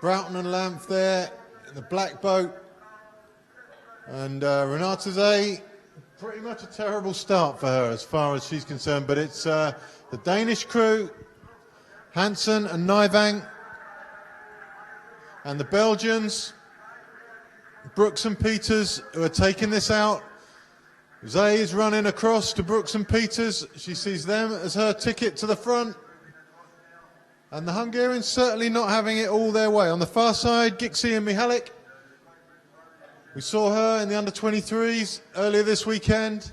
Broughton and Lampf there in the black boat. And Renate Zay, pretty much a terrible start for her as far as she's concerned, but it's the Danish crew, Hansen and Nijvang, and the Belgians, Brooks and Peters, who are taking this out. Zay is running across to Brooks and Peters. She sees them as her ticket to the front. And the Hungarians certainly not having it all their way. On the far side, Gixi and Mihalik. We saw her in the under-23s earlier this weekend.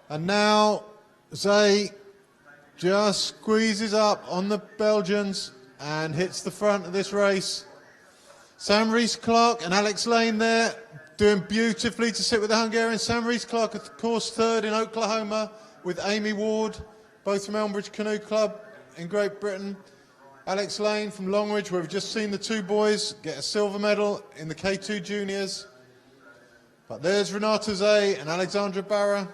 And now Zay just squeezes up on the Belgians and hits the front of this race. Sam Rees-Clark and Alex Lane there, doing beautifully to sit with the Hungarians. Sam Rees-Clark, of course, third in Oklahoma with Amy Ward, both from Elmbridge Canoe Club in Great Britain. Alex Lane from Longridge, where we've just seen the two boys get a silver medal in the K2 juniors. But there's Renate Zay and Alexandra Barra.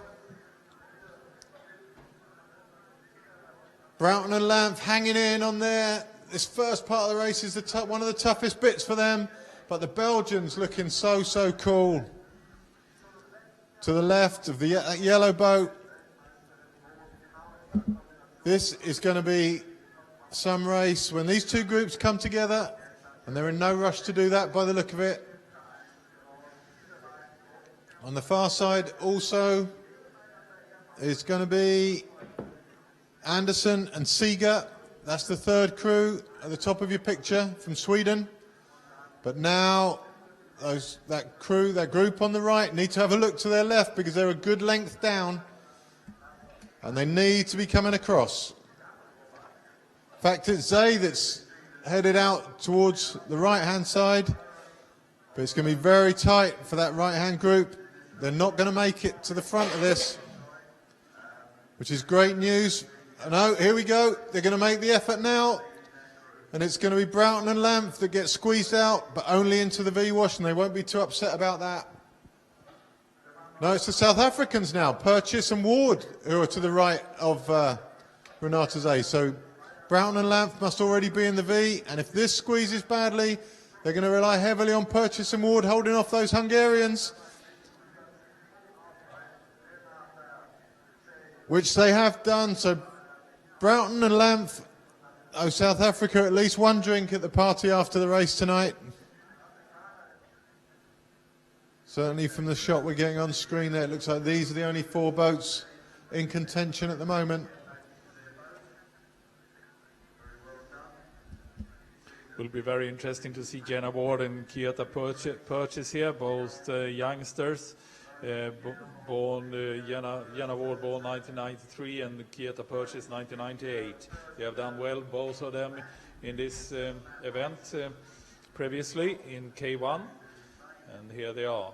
Broughton and Lampf hanging in on there. This first part of the race is one of the toughest bits for them. But the Belgians looking so cool. To the left of the yellow boat. This is going to be some race when these two groups come together, and they're in no rush to do that by the look of it. On the far side also is going to be Anderson and Seeger. That's the third crew at the top of your picture from Sweden. But now that group on the right need to have a look to their left because they're a good length down and they need to be coming across. In fact, it's Zay that's headed out towards the right-hand side, but it's going to be very tight for that right-hand group. They're not going to make it to the front of this, which is great news. No, here we go. They're going to make the effort now. And it's going to be Broughton and Lampf that get squeezed out, but only into the V-wash, and they won't be too upset about that. No, it's the South Africans now, Purchase and Ward, who are to the right of Renate Zay. So Broughton and Lampf must already be in the V, and if this squeezes badly, they're going to rely heavily on Purchase and Ward holding off those Hungarians, which they have done. So Broughton and Lampf, South Africa, at least one drink at the party after the race tonight. Certainly from the shot we're getting on screen there, it looks like these are the only four boats in contention at the moment. Will be very interesting to see Jenna Ward and Kieta Purchase here, both youngsters. Jenna Ward born 1993 and Kieta Purchase 1998. They have done well, both of them, in this event previously in K1, and here they are.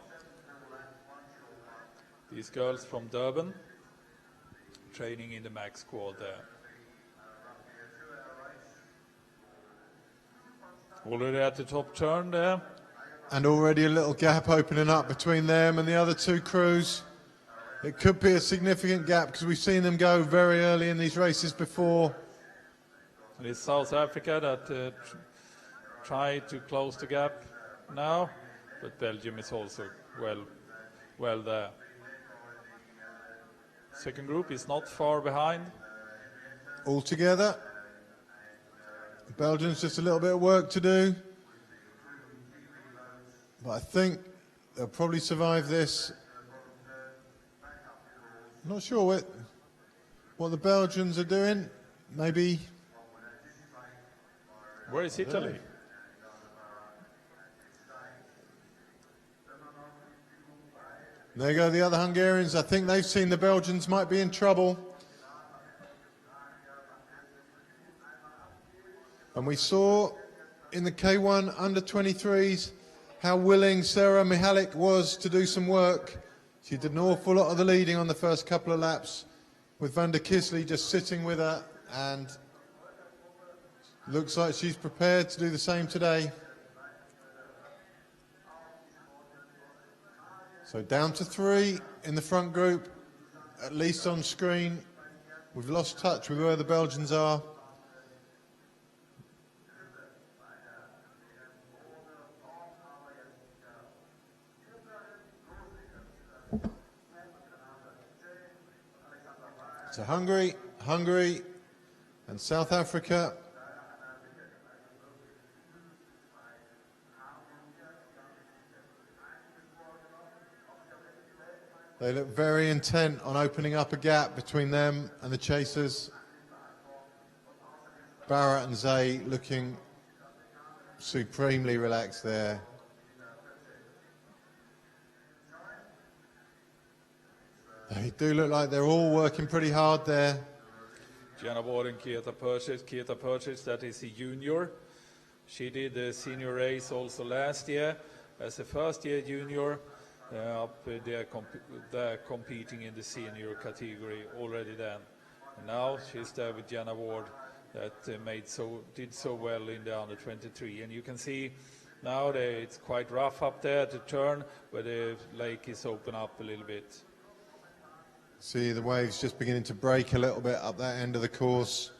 These girls from Durban, training in the MAX squad there. Already at the top turn there. And already a little gap opening up between them and the other two crews. It could be a significant gap because we've seen them go very early in these races before. And it's South Africa that try to close the gap now, but Belgium is also well there. Second group is not far behind. Altogether, Belgium's just a little bit of work to do. But I think they'll probably survive this. I'm not sure what the Belgians are doing. Maybe. Where is Italy? There go the other Hungarians. I think they've seen the Belgians might be in trouble. And we saw in the K1 under-23s how willing Sarah Mihalik was to do some work. She did an awful lot of the leading on the first couple of laps, with Van der Kisley just sitting with her, and looks like she's prepared to do the same today. So down to 3 in the front group, at least on screen. We've lost touch with where the Belgians are. to Hungary, Hungary, and South Africa. They look very intent on opening up a gap between them and the chasers. Barrett and Zay looking supremely relaxed there. They do look like they're all working pretty hard there. Jenna Ward and K2W. K2W, that is a junior. She did the senior race also last year as a first-year junior. They're competing in the senior category already then. And now she's there with Jenna Ward that did so well in the under 23. And you can see now that it's quite rough up there to turn, where the lake is open up a little bit. See the waves just beginning to break a little bit up that end of the course.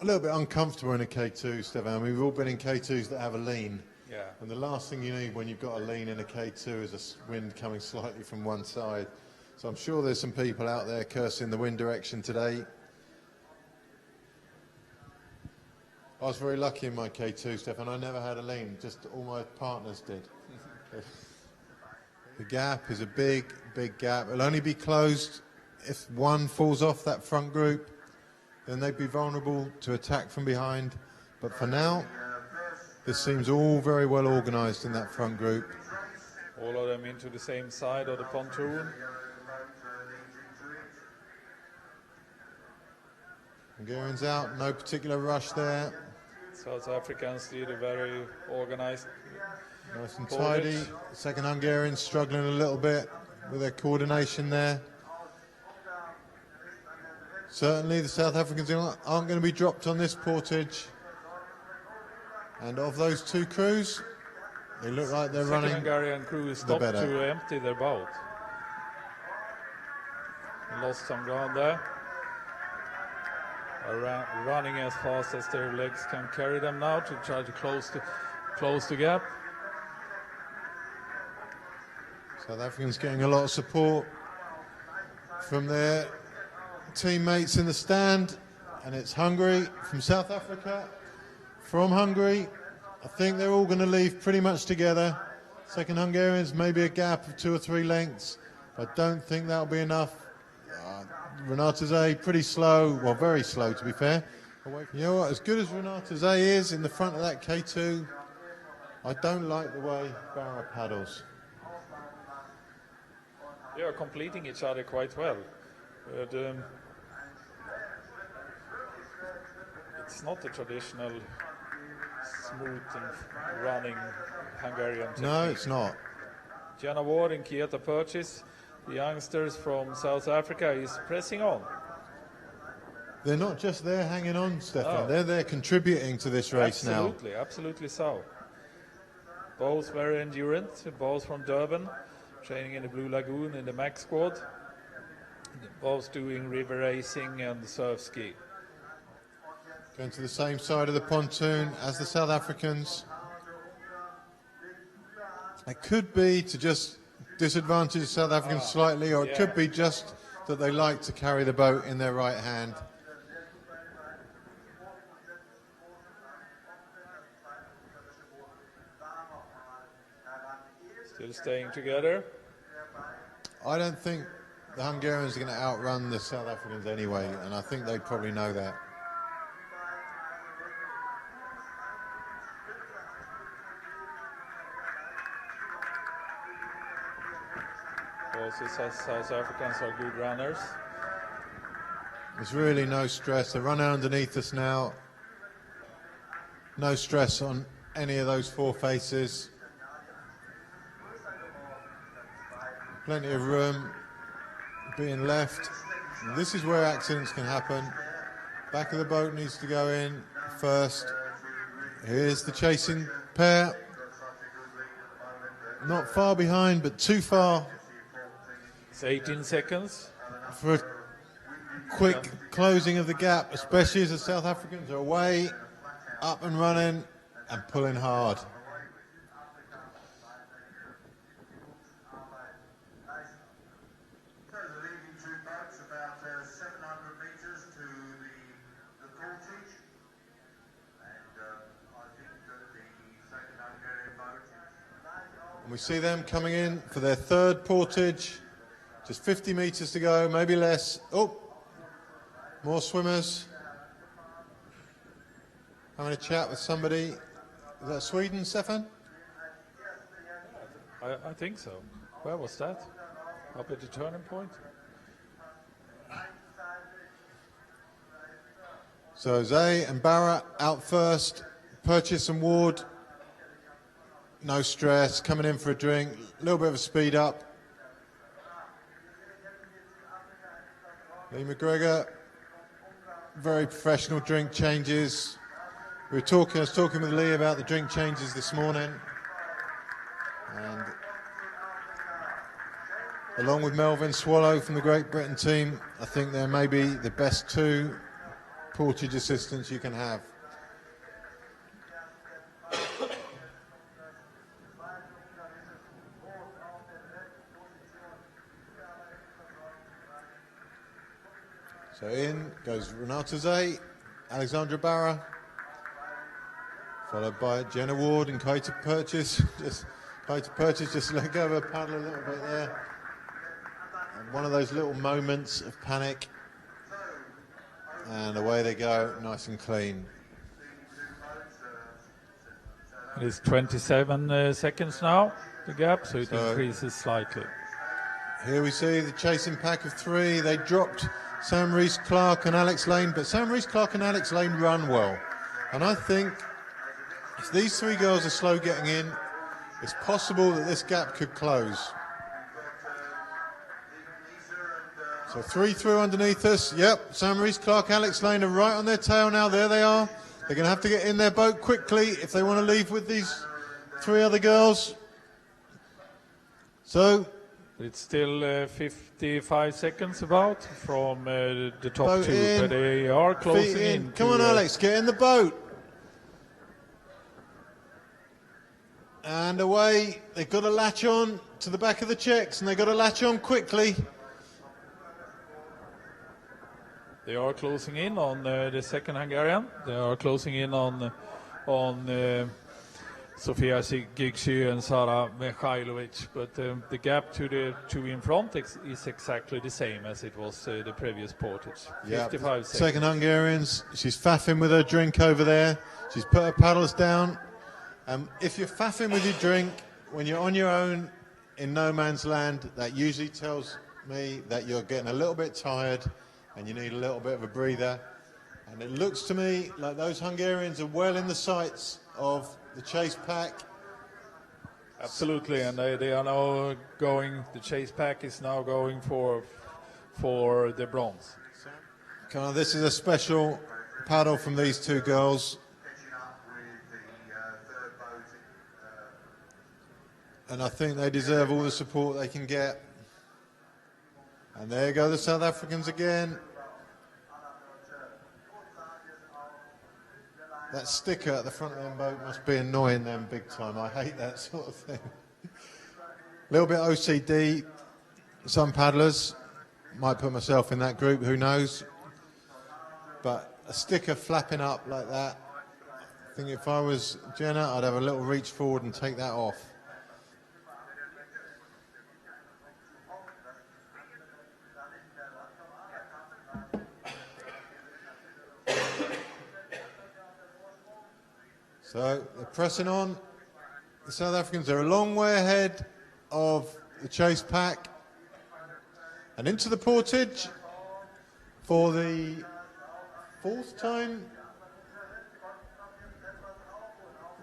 A little bit uncomfortable in a K2, Stefan. We've all been in K2s that have a lean. Yeah. And the last thing you need when you've got a lean in a K2 is a wind coming slightly from one side. So I'm sure there's some people out there cursing the wind direction today. I was very lucky in my K2, Stefan. I never had a lean, just all my partners did. The gap is a big, big gap. It'll only be closed if one falls off that front group. Then they'd be vulnerable to attack from behind. But for now, this seems all very well organised in that front group. All of them into the same side of the pontoon. Hungarians out, no particular rush there. South Africans did a very organised. Nice and tidy. Second Hungarians struggling a little bit with their coordination there. Certainly the South Africans aren't going to be dropped on this portage. And of those two crews, they look like they're running. The Hungarian crew stopped to empty their boat. Lost some ground there. Are running as fast as their legs can carry them now to try to close the gap. South Africans getting a lot of support from their teammates in the stand, and it's Hungary from South Africa. From Hungary, I think they're all going to leave pretty much together. Second Hungarians, maybe a gap of 2 or 3 lengths. I don't think that'll be enough. Renata Zay, pretty slow, well, very slow to be fair. You know what, as good as Renata Zay is in the front of that K2, I don't like the way Barra paddles. They are completing each other quite well. But, it's not the traditional smooth and running Hungarian technique. No, it's not. Jenna Ward and K2W, the youngsters from South Africa, is pressing on. They're not just there hanging on, Stefan. No. They're there contributing to this race now. Absolutely, absolutely so. Both very endurant, both from Durban, training in the Blue Lagoon in the Max squad. Both doing river racing and surf ski. Going to the same side of the pontoon as the South Africans. It could be to just disadvantage the South Africans slightly, or it could be just that they like to carry the boat in their right hand. Still staying together. I don't think the Hungarians are going to outrun the South Africans anyway, and I think they probably know that. Also, South Africans are good runners. There's really no stress. They run underneath us now. No stress on any of those 4 faces. Plenty of room being left. And this is where accidents can happen. Back of the boat needs to go in first. Here's the chasing pair. Not far behind, but too far. It's 18 seconds. For a quick closing of the gap, especially as the South Africans are away, up and running and pulling hard. We see them coming in for their third portage. Just 50 meters to go, maybe less. Oh, more swimmers. Having a chat with somebody. Is that Sweden, Stefan? I think so. Where was that? Up at the turning point? So Zay and Barra out first. Purchase and Ward, no stress, coming in for a drink. A little bit of a speed up. Lee McGregor, very professional drink changes. I was talking with Lee about the drink changes this morning. And along with Melvin Swallow from the Great Britain team, I think they're maybe the best two portage assistants you can have. So in goes Renata Zay, Alexandra Barra, followed by Jenna Ward and K2W. Just let go of her paddle a little bit there. And one of those little moments of panic. And away they go, nice and clean. It is 27 seconds now, the gap, so it increases slightly. Here we see the chasing pack of three. They dropped Sam Rees-Clark and Alex Lane, but Sam Rees-Clark and Alex Lane run well. And I think if these three girls are slow getting in, it's possible that this gap could close. So 3 through underneath us. Yep, Sam Rees-Clark, Alex Lane are right on their tail now. There they are. They're going to have to get in their boat quickly if they want to leave with these 3 other girls. So it's still 55 seconds about from the top boat 2, in, but they are closing in. Come on, Alex, get in the boat. And away. They've got to latch on to the back of the checks, and they've got to latch on quickly. They are closing in on the second Hungarian. They are closing in on Sofia Gigshy and Sara Mikhailovic, but the gap to the 2 in front is exactly the same as it was the previous portage. 55 seconds. Second Hungarians, she's faffing with her drink over there. She's put her paddles down. If you're faffing with your drink when you're on your own in no man's land, that usually tells me that you're getting a little bit tired and you need a little bit of a breather. And it looks to me like those Hungarians are well in the sights of the chase pack. Absolutely, and they are now going, the chase pack is now going for the bronze. Come on, this is a special paddle from these 2 girls. And I think they deserve all the support they can get. And there go the South Africans again. That sticker at the front of their boat must be annoying them big time. I hate that sort of thing. A little bit OCD. Some paddlers. Might put myself in that group, who knows. But a sticker flapping up like that, I think if I was Jenna, I'd have a little reach forward and take that off. So they're pressing on. The South Africans are a long way ahead of the chase pack. And into the portage for the 4th time.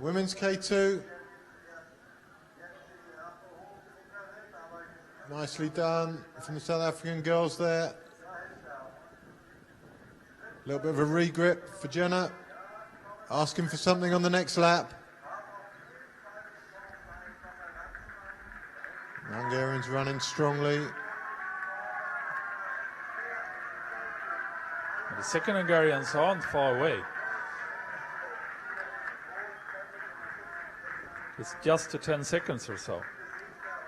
Women's K2. Nicely done from the South African girls there. A little bit of a regrip for Jenna. Asking for something on the next lap. The Hungarians running strongly. The second Hungarians aren't far away. It's just 10 seconds or so.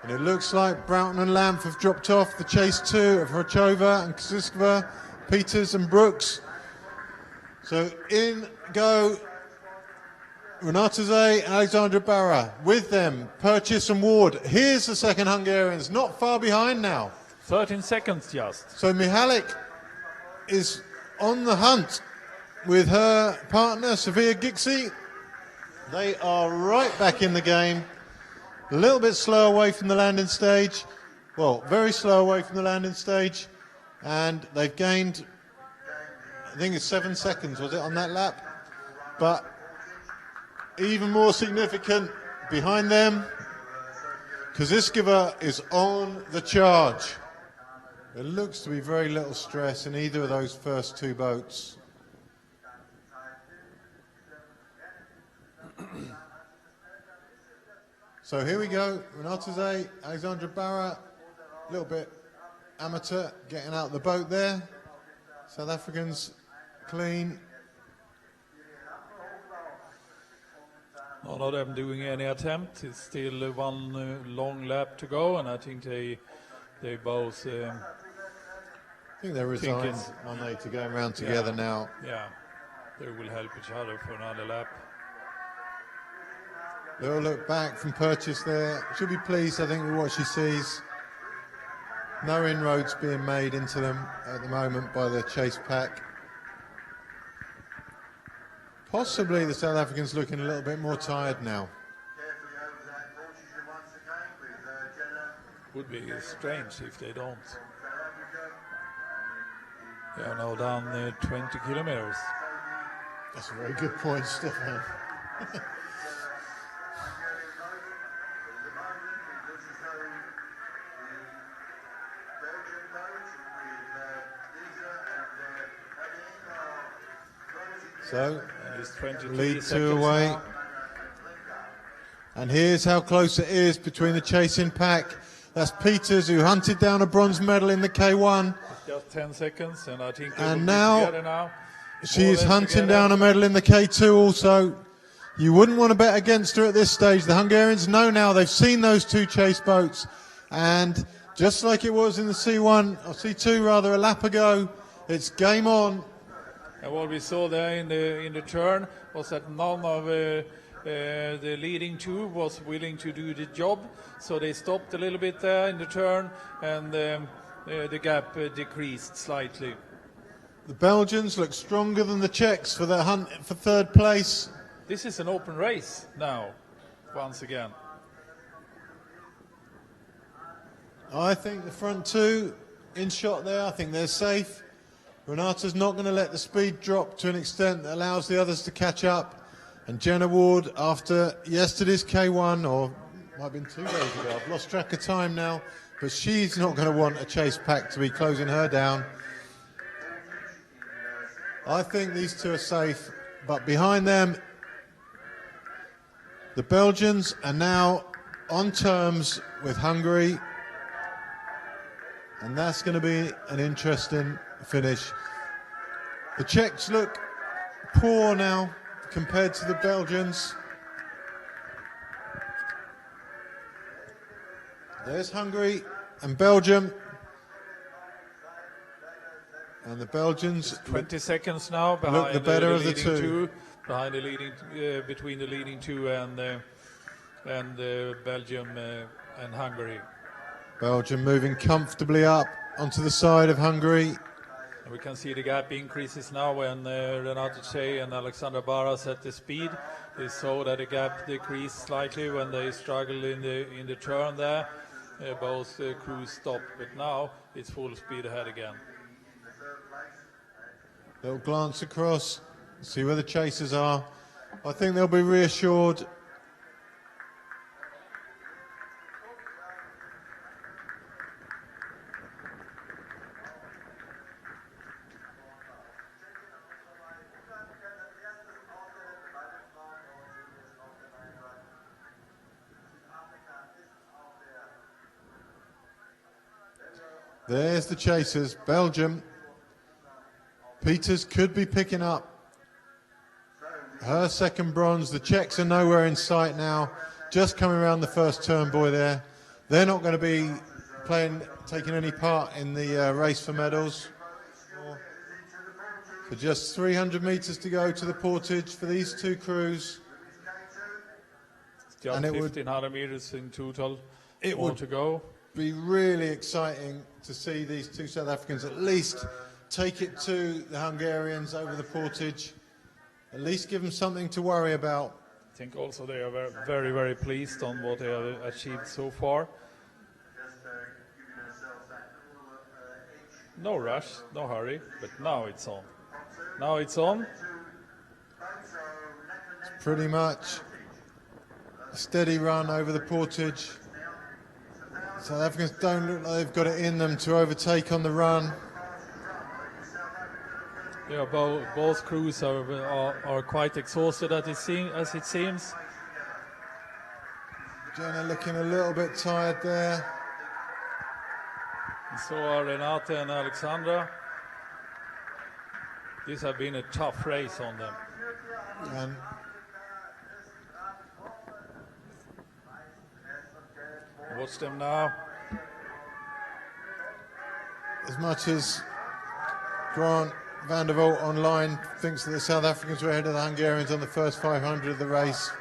And it looks like Broughton and Lamp have dropped off the chase 2 of Rochova and Kosiskova, Peters and Brooks. So in go Renata Zay and Alexandra Barra. With them, Purchase and Ward. Here's the second Hungarians, not far behind now. 13 seconds just. So Mihalik is on the hunt with her partner, Sofia Gixi. They are right back in the game. A little bit slow away from the landing stage. Well, very slow away from the landing stage. And they've gained, I think it's 7 seconds, was it, on that lap? But even more significant, behind them, Koziskova is on the charge. There looks to be very little stress in either of those first two boats. So here we go, Renata Zay, Alexandra Barra, a little bit amateur, getting out the boat there. South Africans clean. None of them doing any attempt. It's still one long lap to go, and I think they both. I think they're resigned, aren't they, to going around together now. Yeah, they will help each other for another lap. They'll look back from Purchase there. She'll be pleased, I think, with what she sees. No inroads being made into them at the moment by the chase pack. Possibly the South Africans looking a little bit more tired now. Would be strange if they don't. They are now down 20 kilometers. That's a very good point, Stefan. So, lead two away. Now. And here's how close it is between the chasing pack. That's Peters, who hunted down a bronze medal in the K1. Just 10 seconds, and I think they and will now she is hunting down a medal in the K2 also. You wouldn't want to bet against her at this stage. The Hungarians know now, they've seen those two chase boats. And just like it was in the C1, or C2 rather, a lap ago, it's game on. And what we saw there in the turn was that none of the leading two was willing to do the job, so they stopped a little bit there in the turn, and the gap decreased slightly. The Belgians look stronger than the Czechs for their hunt for third place. This is an open race now, once again. I think the front two in shot there, I think they're safe. Renata's not going to let the speed drop to an extent that allows the others to catch up. And Jenna Ward, after yesterday's K1, or might have been 2 days ago, I've lost track of time now, but she's not going to want a chase pack to be closing her down. I think these two are safe, but behind them, the Belgians are now on terms with Hungary, and that's going to be an interesting finish. The Czechs look poor now compared to the Belgians. There's Hungary and Belgium. And the Belgians 20 seconds now behind look the better of the two. Behind the leading, between the leading two and Belgium and Hungary. Belgium moving comfortably up onto the side of Hungary. And we can see the gap increases now when Renata Zay and Alexandra Barra set the speed. They saw that the gap decreased slightly when they struggled in the turn there. Both crews stopped, but now it's full speed ahead again. Little glance across, see where the chasers are. I think they'll be reassured. There's the chasers, Belgium. Peters could be picking up her second bronze. The Czechs are nowhere in sight now, just coming around the first turn buoy there. They're not going to be taking any part in the race for medals. So just 300 meters to go to the portage for these two crews. Just And it would 1,500 meters in total. It More would to go. be really exciting to see these two South Africans at least take it to the Hungarians over the portage, at least give them something to worry about. I think also they are very, very pleased on what they have achieved so far. No rush, no hurry, but now it's on. Now it's on. It's pretty much a steady run over the portage. South Africans don't look like they've got it in them to overtake on the run. Yeah, both crews are quite exhausted as it seems. Jenna looking a little bit tired there. And so are Renate and Alexandra. This has been a tough race on them. And watch them now. as much as Grant van der Walt online thinks that the South Africans were ahead of the Hungarians on the first 500 of the race,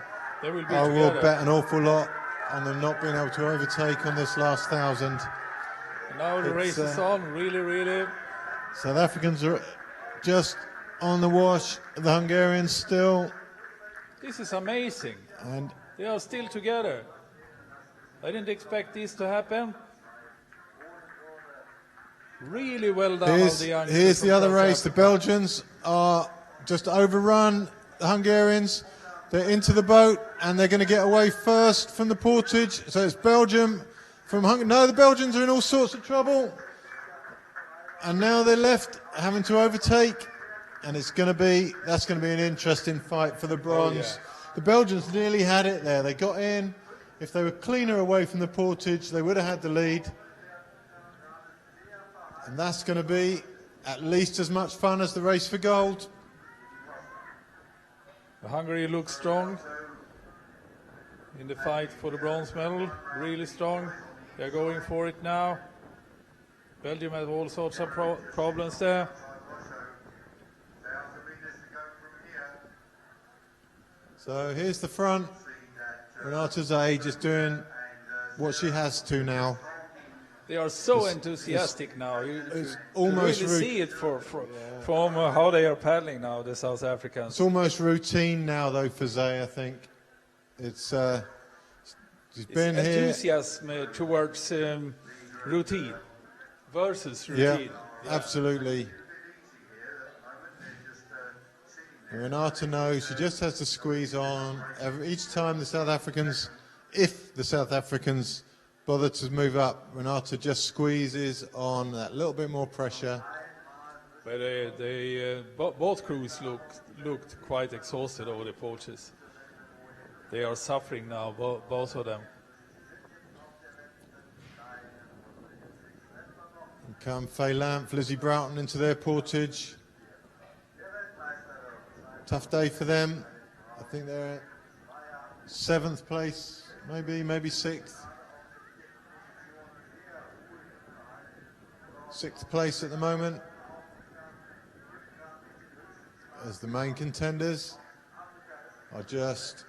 They will be I together. will bet an awful lot on them not being able to overtake on this last 1,000. And now the race is on, really. South Africans are just on the wash, the Hungarians still, This is amazing. and They are still together. I didn't expect this to happen. Really well done. here's the other race. The Belgians are just overrun the Hungarians. They're into the boat and they're going to get away first from the portage. So it's Belgium from Hungary. No, the Belgians are in all sorts of trouble. And now they're left having to overtake. And that's going to be an interesting fight for the bronze. The Belgians nearly had it there. They got in. If they were cleaner away from the portage, they would have had the lead. And that's going to be at least as much fun as the race for gold. Hungary looks strong in the fight for the bronze medal. Really strong. They're going for it now. Belgium has all sorts of problems there. So here's the front. Renate Zay just doing what she has to now. They are so enthusiastic now. It's You almost really see it from how they are paddling now, the South Africans. It's almost routine now, though, for Zay. I think it's she's been here. Enthusiasm towards routine versus routine. Yeah, absolutely. Renate knows she just has to squeeze on each time the South Africans, if the South Africans bother to move up, Renate just squeezes on that little bit more pressure. But both crews looked quite exhausted over the porches. They are suffering now, both of them. And come Faye Lamp, Lizzie Broughton into their portage. Tough day for them. I think they're at 7th place, maybe 6th. 6th place at the moment as the main contenders are just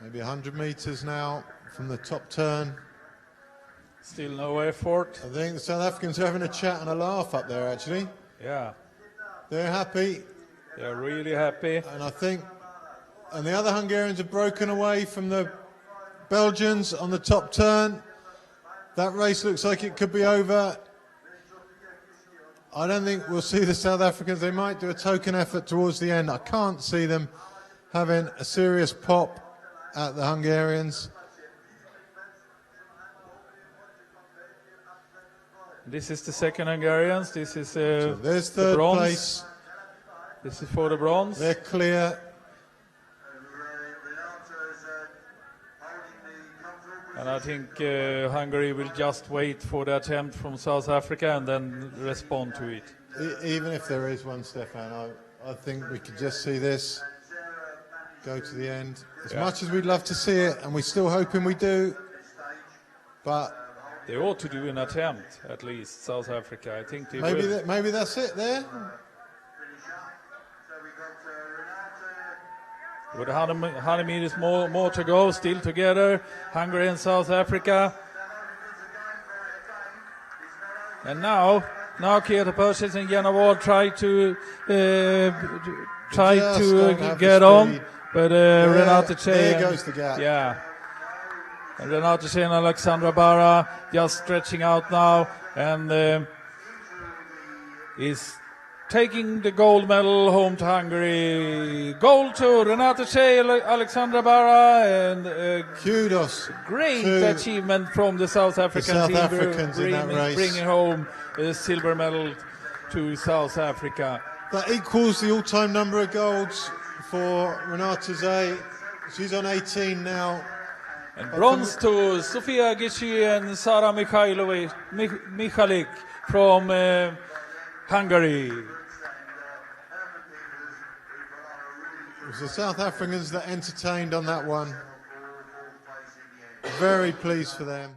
maybe 100 meters now from the top turn. Still no effort. I think the South Africans are having a chat and a laugh up there, actually. Yeah, They're happy, they're really happy. and the other Hungarians have broken away from the Belgians on the top turn. That race looks like it could be over. I don't think we'll see the South Africans. They might do a token effort towards the end. I can't see them having a serious pop at the Hungarians. This is the second Hungarians. This is So there's the third bronze. place. This is for the bronze. They're clear. And I think Hungary will just wait for the attempt from South Africa and then respond to it. Even if there is one, Stefan, I think we could just see this go to the end. As much as we'd love to see it, and we're still hoping we do, but They ought to do an attempt, at least, South Africa. I think they will. maybe that's it there. With 100 meters more to go, still together, Hungary and South Africa. And now K2W and Jenna Ward try to get on, but Renate Che. There goes the gap. Yeah. And Renate Che and Alexandra Barra just stretching out now, and is taking the gold medal home to Hungary. Gold to Renate Che, Alexandra Barra, and kudos. Great achievement from the South African South team, Africans in that race. bringing home a silver medal to South Africa. That equals the all-time number of golds for Renate Che. She's on 18 now. And bronze to Sofia Gici and Sara Michalik from Hungary. It was the South Africans that entertained on that one. Very pleased for them.